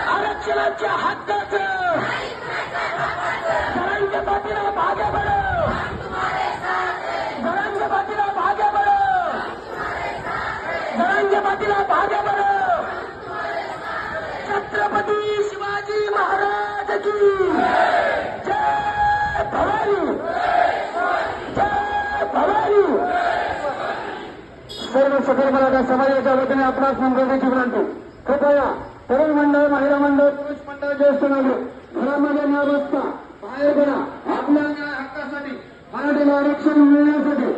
आरक्षणाच्या हक्काचं जरांगे पाटील भागे बढो, जरांगे पाटील भागे बढो, जरांगे पाटील भागे बढो। छत्रपती शिवाजी महाराज की जय भवानी, जय भवानी। सर्व सफल मराठा समाजाच्या वतीने आपणास मंडळाची विनंती, कृपया तरुण मंडळ, महिला मंडळ, पुरुष मंडळ, ज्येष्ठ नागरिक घरामध्ये न बसता बाहेर पडा. आपल्या न्याय हक्कासाठी, मराठीला आरक्षण मिळण्यासाठी